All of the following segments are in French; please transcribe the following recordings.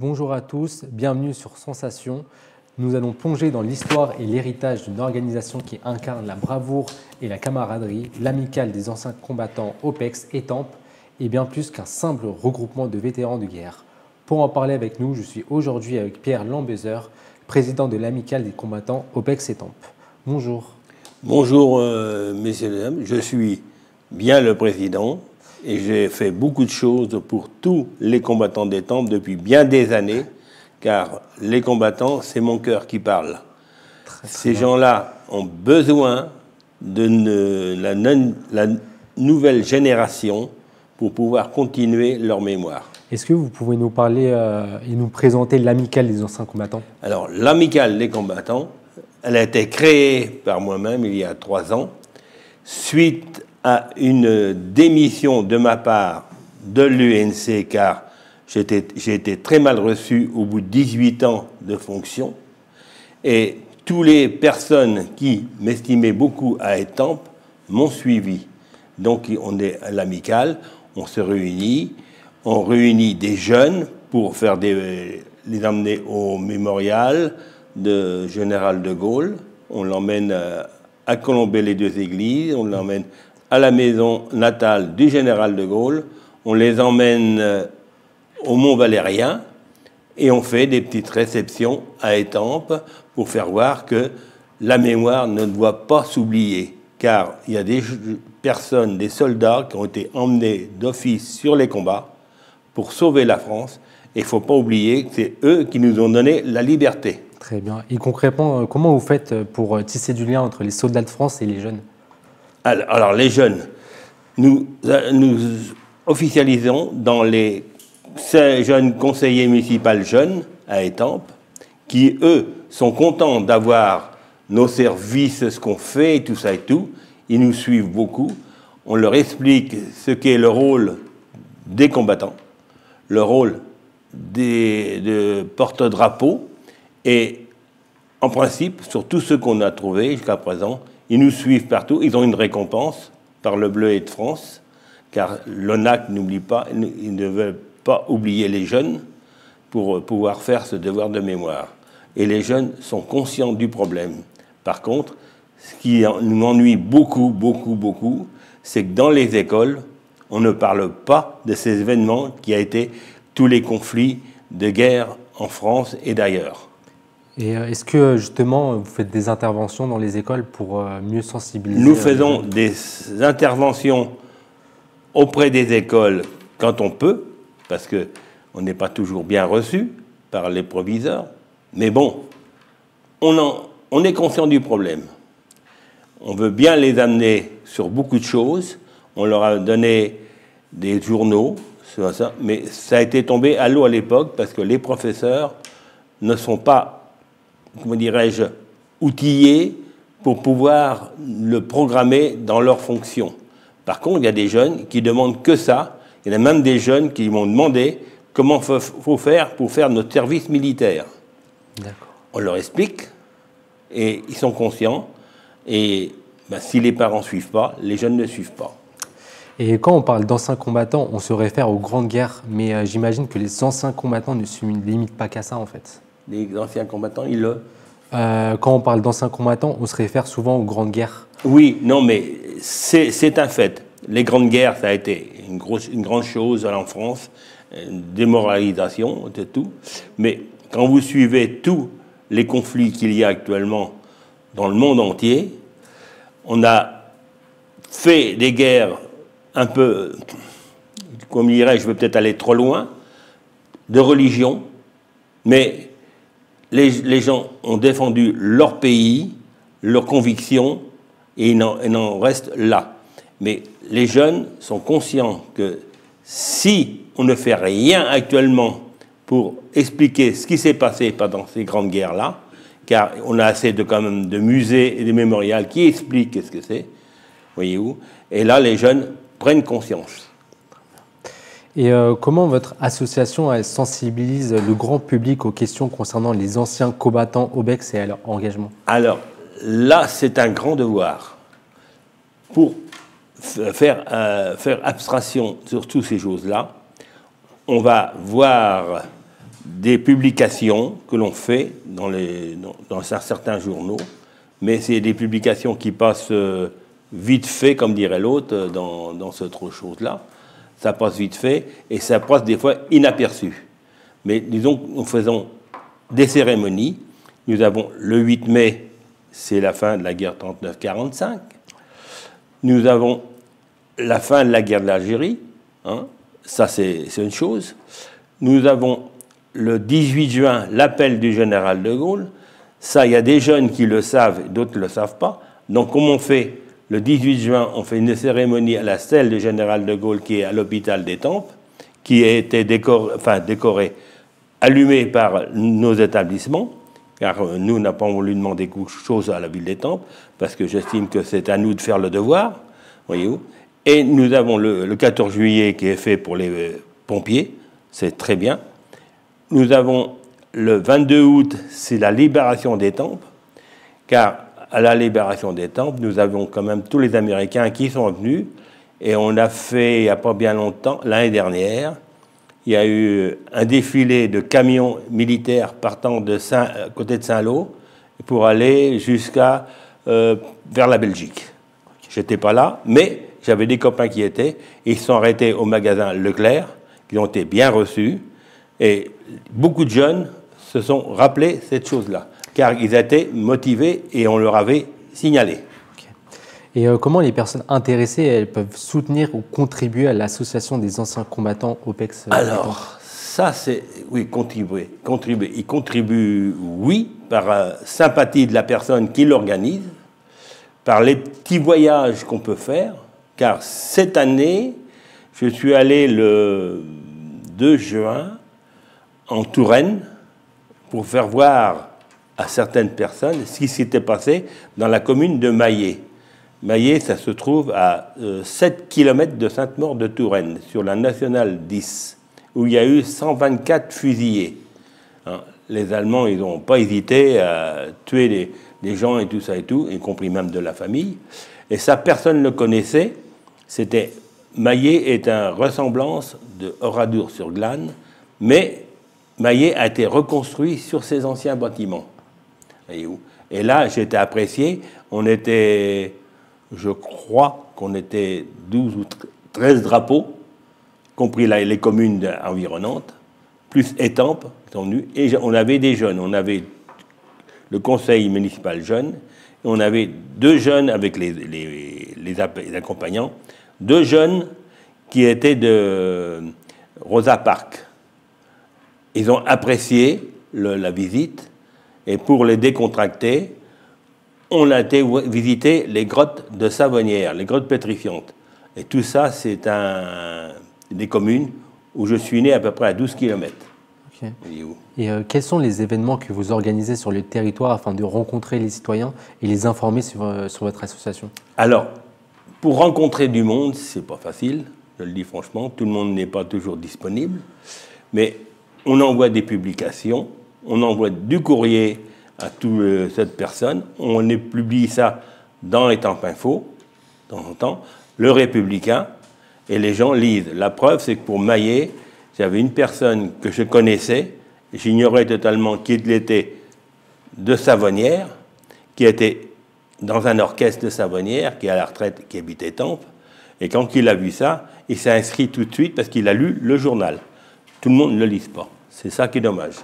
Bonjour à tous, bienvenue sur Sensation. Nous allons plonger dans l'histoire et l'héritage d'une organisation qui incarne la bravoure et la camaraderie, l'amicale des anciens combattants OPEX Étampes, et bien plus qu'un simple regroupement de vétérans de guerre. Pour en parler avec nous, je suis aujourd'hui avec Pierre Lambezer, président de l'amicale des combattants OPEX Étampes. Bonjour. Bonjour, messieurs et dames. Je suis bien le président et j'ai fait beaucoup de choses pour tous les combattants d'Étampes depuis bien des années, car les combattants, c'est mon cœur qui parle. Ces gens-là ont besoin de la nouvelle génération pour pouvoir continuer leur mémoire. Est-ce que vous pouvez nous parler et nous présenter l'amicale des anciens combattants? Alors, l'amicale des combattants, elle a été créée par moi-même il y a 3 ans, suite à une démission de ma part de l'UNC, car j'ai été très mal reçu au bout de 18 ans de fonction. Et toutes les personnes qui m'estimaient beaucoup à Étampes m'ont suivi. Donc, on est à l'amicale, on se réunit, on réunit des jeunes pour faire les emmener au mémorial de Général de Gaulle. On l'emmène à Colombey-les-Deux-Églises, on l'emmène à la maison natale du Général de Gaulle, on les emmène au Mont-Valérien et on fait des petites réceptions à Étampes pour faire voir que la mémoire ne doit pas s'oublier, car il y a des personnes, des soldats qui ont été emmenés d'office sur les combats pour sauver la France, et il ne faut pas oublier que c'est eux qui nous ont donné la liberté. Très bien. Et concrètement, comment vous faites pour tisser du lien entre les soldats de France et les jeunes? Alors les jeunes, nous officialisons dans les jeunes conseillers municipaux jeunes à Étampes, qui, eux, sont contents d'avoir nos services, ce qu'on fait, et tout ça et tout. Ils nous suivent beaucoup. On leur explique ce qu'est le rôle des combattants, le rôle de porte-drapeau, et en principe, sur tout ce qu'on a trouvé jusqu'à présent, ils nous suivent partout. Ils ont une récompense par le Bleu et de France, car l'ONAC n'oublie pas, ils ne veulent pas oublier les jeunes pour pouvoir faire ce devoir de mémoire. Et les jeunes sont conscients du problème. Par contre, ce qui nous ennuie beaucoup, c'est que dans les écoles, on ne parle pas de ces événements qui a été tous les conflits de guerre en France et d'ailleurs. Et est-ce que justement vous faites des interventions dans les écoles pour mieux sensibiliser? Nous faisons des interventions auprès des écoles quand on peut, parce qu'on n'est pas toujours bien reçu par les proviseurs. Mais bon, on est conscient du problème. On veut bien les amener sur beaucoup de choses. On leur a donné des journaux, mais ça a été tombé à l'eau à l'époque parce que les professeurs ne sont pas, comment dirais-je, outillés pour pouvoir le programmer dans leurs fonctions. Par contre, il y a des jeunes qui demandent que ça. Il y en a même des jeunes qui m'ont demandé comment faut faire pour faire notre service militaire. On leur explique et ils sont conscients. Et si les parents ne suivent pas, les jeunes ne suivent pas. Et quand on parle d'anciens combattants, on se réfère aux grandes guerres, mais j'imagine que les anciens combattants ne se limitent pas qu'à ça en fait. Les anciens combattants, quand on parle d'anciens combattants, on se réfère souvent aux grandes guerres. Oui, non, mais c'est un fait. Les grandes guerres, ça a été une grande chose en France, une démoralisation, de tout. Mais quand vous suivez tous les conflits qu'il y a actuellement dans le monde entier, on a fait des guerres un peu, comme je dirais, je vais peut-être aller trop loin, de religion, mais les gens ont défendu leur pays, leurs convictions, et ils en restent là. Mais les jeunes sont conscients que si on ne fait rien actuellement pour expliquer ce qui s'est passé pendant ces grandes guerres-là, car on a assez quand même de musées et de mémorials qui expliquent ce que c'est, voyez-vous, et là les jeunes prennent conscience. Et comment votre association sensibilise le grand public aux questions concernant les anciens combattants OPEX et à leur engagement? Alors là, c'est un grand devoir. Pour faire abstraction sur toutes ces choses-là, on va voir des publications que l'on fait dans certains journaux, mais c'est des publications qui passent vite fait, comme dirait l'autre, dans cette autre chose-là. Ça passe vite fait et ça passe des fois inaperçu. Mais disons, nous faisons des cérémonies. Nous avons le 8 mai, c'est la fin de la guerre 39-45. Nous avons la fin de la guerre de l'Algérie. Hein, ça, c'est une chose. Nous avons le 18 juin, l'appel du général de Gaulle. Ça, il y a des jeunes qui le savent, d'autres ne le savent pas. Donc, comme on fait le 18 juin, on fait une cérémonie à la stèle du général de Gaulle qui est à l'hôpital d'Étampes, qui a été décorée, allumée par nos établissements, car nous n'avons pas voulu demander quelque chose à la ville d'Étampes, parce que j'estime que c'est à nous de faire le devoir, voyez-vous. Et nous avons le 14 juillet qui est fait pour les pompiers, c'est très bien. Nous avons le 22 août, c'est la libération d'Étampes, car à la libération d'Étampes, nous avons quand même tous les Américains qui sont venus, et on a fait, il n'y a pas bien longtemps, l'année dernière, il y a eu un défilé de camions militaires partant de côté de Saint-Lô pour aller jusqu'à vers la Belgique. Je n'étais pas là, mais j'avais des copains qui étaient, et ils sont arrêtés au magasin Leclerc, qui ont été bien reçus, et beaucoup de jeunes se sont rappelés cette chose-là, car ils étaient motivés et on leur avait signalé. Okay. Et comment les personnes intéressées elles peuvent soutenir ou contribuer à l'association des anciens combattants OPEX Alors, ça c'est... Oui, contribuer. Ils contribuent, oui, par sympathie de la personne qui l'organise, par les petits voyages qu'on peut faire, car cette année, je suis allé le 2 juin en Touraine pour faire voir à certaines personnes ce qui s'était passé dans la commune de Maillé. Maillé, ça se trouve à 7 km de Sainte-Maure de Touraine, sur la nationale 10, où il y a eu 124 fusillés. Hein, les Allemands, ils n'ont pas hésité à tuer les gens et tout ça et tout, y compris même de la famille. Et ça, personne ne le connaissait. C'était... Maillé est une ressemblance de Oradour-sur-Glane, mais Maillé a été reconstruit sur ses anciens bâtiments. Et là, j'ai été apprécié. On était, je crois qu'on était 12 ou 13 drapeaux, compris les communes environnantes, plus Étampes qui sont venus. Et on avait des jeunes. On avait le conseil municipal jeune. Et on avait 2 jeunes avec les accompagnants. 2 jeunes qui étaient de Rosa Parks. Ils ont apprécié la visite, et pour les décontracter, on a été visiter les grottes de Savonnières, les grottes pétrifiantes. Et tout ça, c'est des communes où je suis né à peu près à 12 km. Okay. Et quels sont les événements que vous organisez sur le territoire afin de rencontrer les citoyens et les informer sur votre association? Alors, pour rencontrer du monde, c'est pas facile, je le dis franchement, tout le monde n'est pas toujours disponible, mais on envoie des publications, on envoie du courrier à toute cette personne, on publie ça dans Étampes Info, de temps en temps, le Républicain, et les gens lisent. La preuve, c'est que pour Maillé, j'avais une personne que je connaissais, j'ignorais totalement qu'il était de Savonnières, qui était dans un orchestre de Savonnières, qui est à la retraite, qui habite Étampes, et quand il a vu ça, il s'est inscrit tout de suite parce qu'il a lu le journal. Tout le monde ne le lit pas. C'est ça qui est dommage.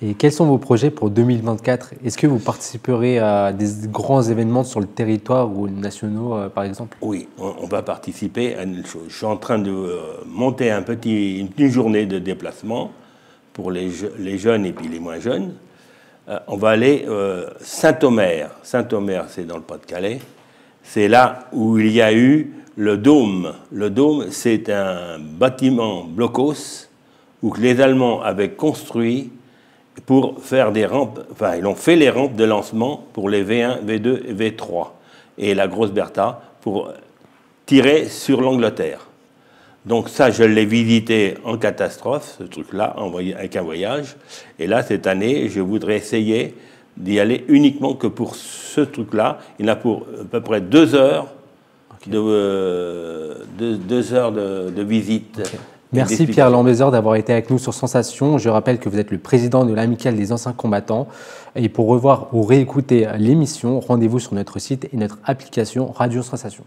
Et quels sont vos projets pour 2024? Est-ce que vous participerez à des grands événements sur le territoire ou nationaux, par exemple? Oui, on va participer à une chose. Je suis en train de monter une petite journée de déplacement pour les jeunes et puis les moins jeunes. On va aller Saint-Omer. Saint-Omer, c'est dans le Pas-de-Calais. C'est là où il y a eu le Dôme. Le Dôme, c'est un bâtiment blocos où les Allemands avaient construit pour faire des rampes, enfin, ils ont fait les rampes de lancement pour les V1, V2 et V3, et la grosse Bertha pour tirer sur l'Angleterre. Donc ça, je l'ai visité en catastrophe, ce truc-là, avec un voyage. Et là, cette année, je voudrais essayer d'y aller uniquement que pour ce truc-là. Il y en a pour à peu près 2 heures, okay. 2 heures de visite. Okay. Merci Pierre Lambézeur d'avoir été avec nous sur Sensation. Je rappelle que vous êtes le président de l'Amicale des anciens combattants. Et pour revoir ou réécouter l'émission, rendez-vous sur notre site et notre application Radio Sensation.